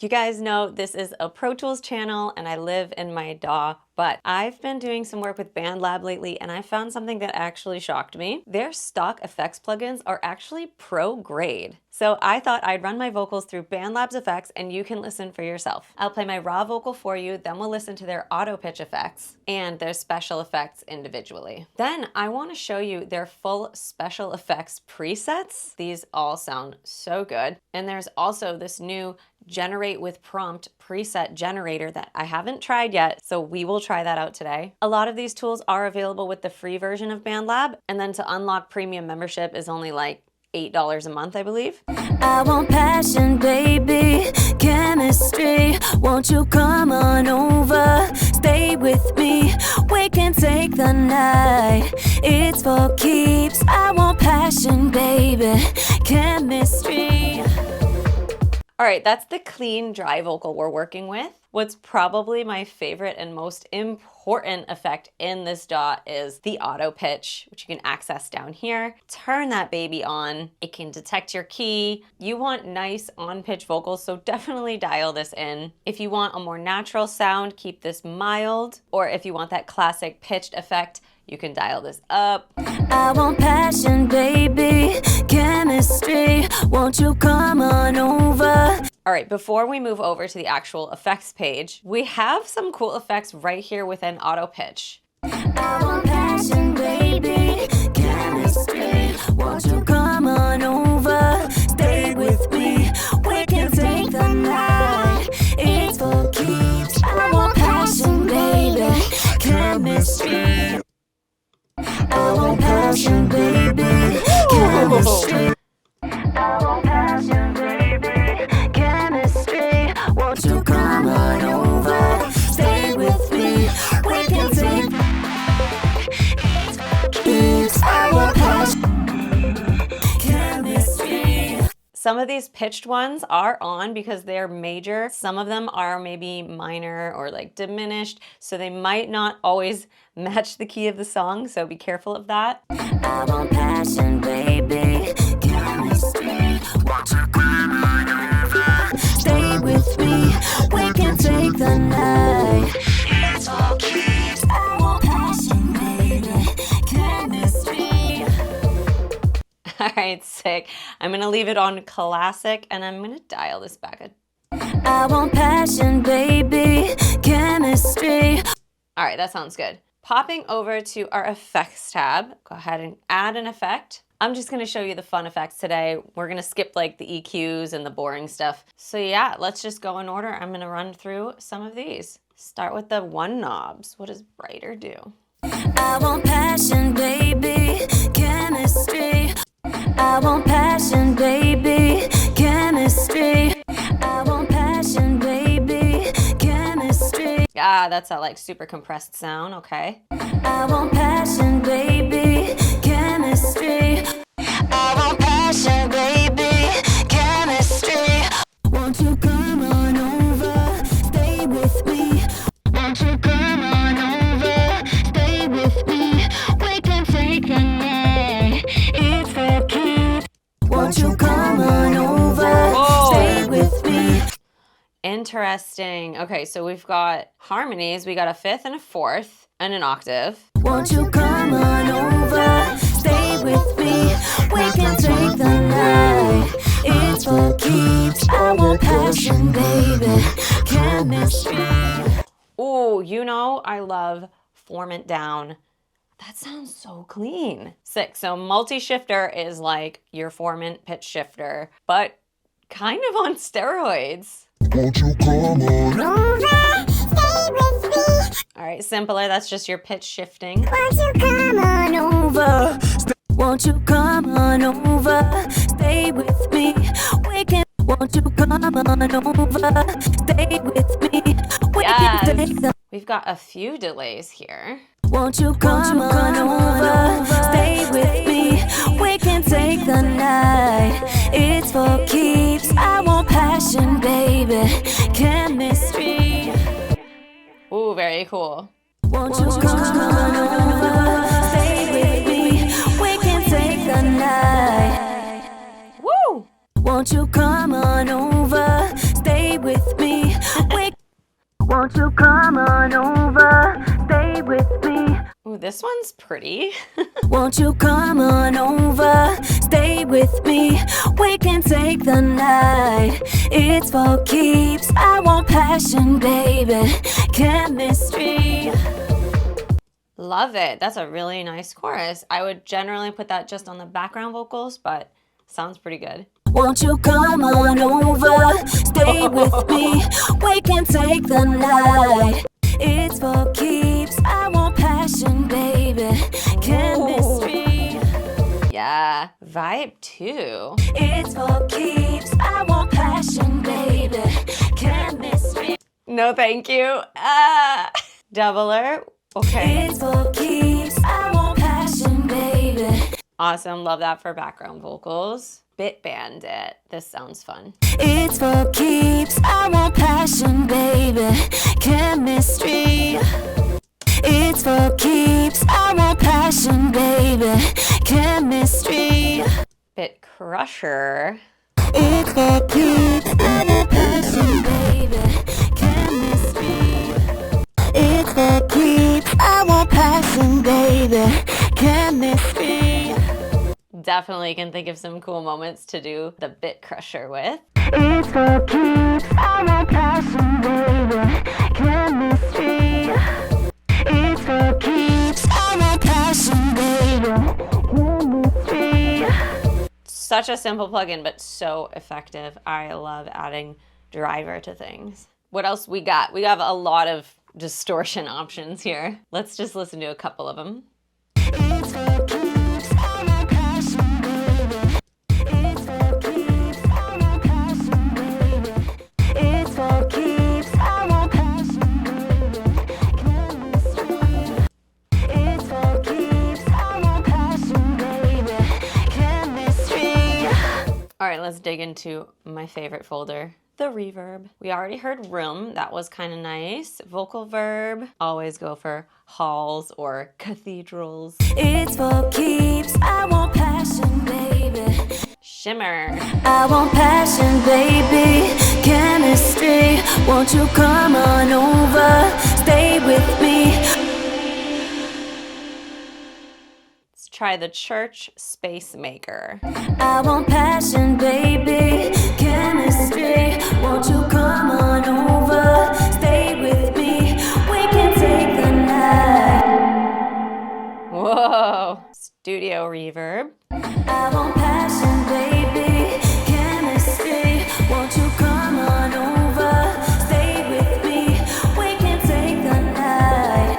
You guys know this is a Pro Tools channel and I live in my DAW, but I've been doing some work with BandLab lately and I found something that actually shocked me. Their stock effects plugins are actually pro grade. So I thought I'd run my vocals through BandLab's effects and you can listen for yourself. I'll play my raw vocal for you, then we'll listen to their auto pitch effects and their special effects individually. Then I want to show you their full special effects presets. These all sound so good. And there's also this new generate with prompt preset generator that I haven't tried yet, so we will try that out today. A lot of these tools are available with the free version of BandLab, and then to unlock premium membership is only like $8 a month, I believe. I want passion, baby, chemistry. Won't you come on over, stay with me. We can take the night, it's for keeps. I want passion, baby, chemistry. All right, that's the clean, dry vocal we're working with. What's probably my favorite and most important effect in this DAW is the auto pitch, which you can access down here. Turn that baby on. It can detect your key. You want nice on-pitch vocals, so definitely dial this in. If you want a more natural sound, keep this mild. Or if you want that classic pitched effect, you can dial this up. I want passion, baby, chemistry. Won't you come on over? All right, before we move over to the actual effects page, we have some cool effects right here within auto pitch. I want passion, baby, chemistry. Won't you come on over, stay with me. We can take the night, it's for keeps. I want passion, baby, chemistry. I want passion, baby, chemistry. I want passion, baby, chemistry. Won't you come on over, stay with me. We can take keeps. I want passion, chemistry. Some of these pitched ones are on because they're major. Some of them are maybe minor or like diminished, so they might not always match the key of the song, so be careful of that. I want passion, baby, chemistry. Won't you come on over, stay with me. We can take the night, it's all keeps. I want passion, baby, chemistry. All right, sick. I'm gonna leave it on classic and I'm gonna dial this back. I want passion, baby, chemistry. All right, that sounds good. Popping over to our effects tab, go ahead and add an effect. I'm just gonna show you the fun effects today. We're gonna skip like the EQs and the boring stuff. So yeah, let's just go in order. I'm gonna run through some of these. Start with the one knobs. What does brighter do? I want passion, baby, chemistry. I want passion, baby, chemistry. I want passion, baby, chemistry. Ah, that's a like super compressed sound, okay. I want passion, baby, chemistry. I want passion, baby, chemistry. Won't you come on over, stay with me. Won't you come on over, stay with me. We can take a night, it's for keeps. Won't you come on over, stay with me. Interesting. Okay, so we've got harmonies. We got a fifth and a fourth and an octave. Won't you come on over, stay with me. We can take the night, it's for keeps. I want passion, baby, chemistry. Oh, you know, I love form it down. That sounds so clean. Sick. So multi-shifter is like your formant pitch shifter, but kind of on steroids. Won't you come on over, stay with me. All right, simpler. That's just your pitch shifting. Won't you come on over? Won't you come on over, stay with me. We can. Won't you come on over, stay with me. We can take the. We've got a few delays here. Won't you come on over, stay with me. We can take the night, it's for keeps. I want passion, baby, chemistry. Ooh, very cool. Won't you come on over, stay with me. We can take the night. Woo! Won't you come on over, stay with me. me. Won't you come on over, stay with me. Ooh, this one's pretty. Won't you come on over, stay with me. We can take the night, it's for keeps. I want passion, baby, chemistry. Love it. That's a really nice chorus. I would generally put that just on the background vocals, but sounds pretty good. Won't you come on over, stay with me. We can take the night, it's for keeps. I want passion, baby, chemistry. Yeah, vibe too. It's for keeps. I want passion, baby, chemistry. No, thank you. Doubler. Okay. It's for keeps. I want passion, baby. Awesome. Love that for background vocals. Bit Bandit. This sounds fun. It's for keeps. I want passion, baby, chemistry. It's for keeps. I want passion, baby, chemistry. Bit Crusher. It's for keeps. I want passion, baby, chemistry. It's for keeps. I want passion, baby, chemistry. Definitely can think of some cool moments to do the Bit Crusher with. It's for keeps. I want passion, baby, chemistry. It's for keeps. I want passion, baby, chemistry. Such a simple plugin, but so effective. I love adding driver to things. What else we got? We have a lot of distortion options here. Let's just listen to a couple of them. It's for keeps. I want passion, baby. It's for keeps. I want passion, baby. It's for keeps. I want passion, baby, chemistry. It's for keeps. I want passion, baby, chemistry. All right, let's dig into my favorite folder, the reverb. We already heard room. That was kind of nice. Vocal verb. Always go for halls or cathedrals. It's for keeps. I want passion, baby. Shimmer. I want passion, baby, chemistry. Won't you come on over, stay with me. Let's try the Church Space Maker. I want passion, baby, chemistry. Won't you come on over, stay with me. We can take the night. Whoa. Studio reverb. I want passion, baby, chemistry. Won't you come on over, stay with me. We can take the night.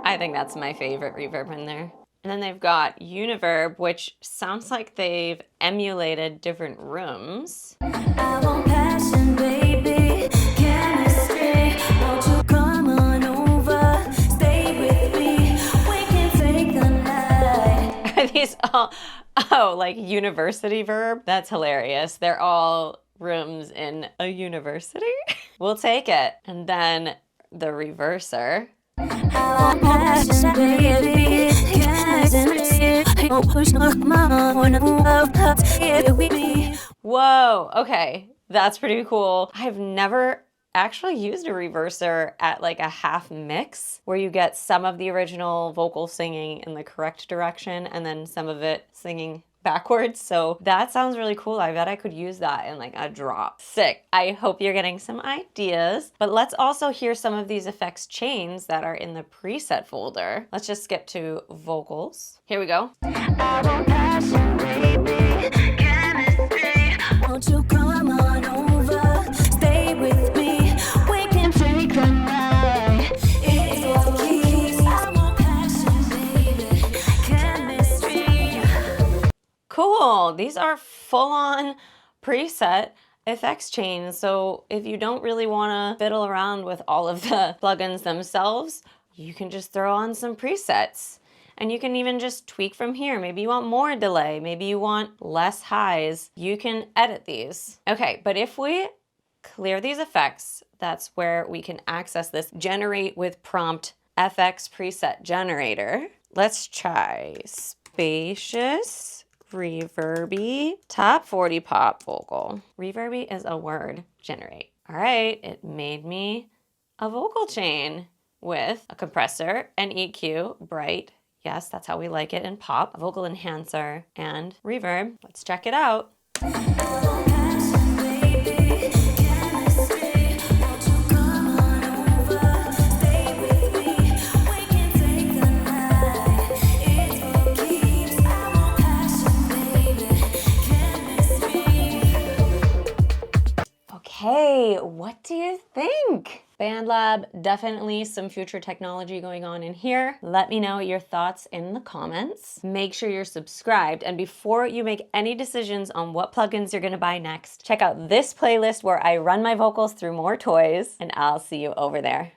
I think that's my favorite reverb in there. And then they've got Univerb, which sounds like they've emulated different rooms. I want passion, baby, chemistry. Won't you come on over, stay with me. We can take the night. Are these all, like university verb? That's hilarious. They're all rooms in a university. We'll take it. And then the reverser. I want passion, baby, chemistry. Whoa, okay, that's pretty cool. I've never actually used a reverser at like a half mix where you get some of the original vocal singing in the correct direction and then some of it singing backwards. So that sounds really cool. I bet I could use that in like a drop. Sick. I hope you're getting some ideas, but let's also hear some of these effects chains that are in the preset folder. Let's just skip to vocals. Here we go. I want passion, baby, chemistry. Won't you come on over, stay with me. We can take the night. It's for keeps. I want passion, baby, chemistry. Cool. These are full-on preset effects chains. So if you don't really want to fiddle around with all of the plugins themselves, you can just throw on some presets. And you can even just tweak from here. Maybe you want more delay. Maybe you want less highs. You can edit these. Okay, but if we clear these effects, that's where we can access this Generate with Prompt FX preset generator. Let's try Spacious reverby, top 40 pop vocal. Reverby is a word. Generate. All right, it made me a vocal chain with a compressor, an EQ, bright. Yes, that's how we like it in pop. A vocal enhancer and reverb. Let's check it out. Okay, what do you think? BandLab, definitely some future technology going on in here. Let me know your thoughts in the comments. Make sure you're subscribed, and before you make any decisions on what plugins you're gonna buy next, check out this playlist where I run my vocals through more toys, and I'll see you over there.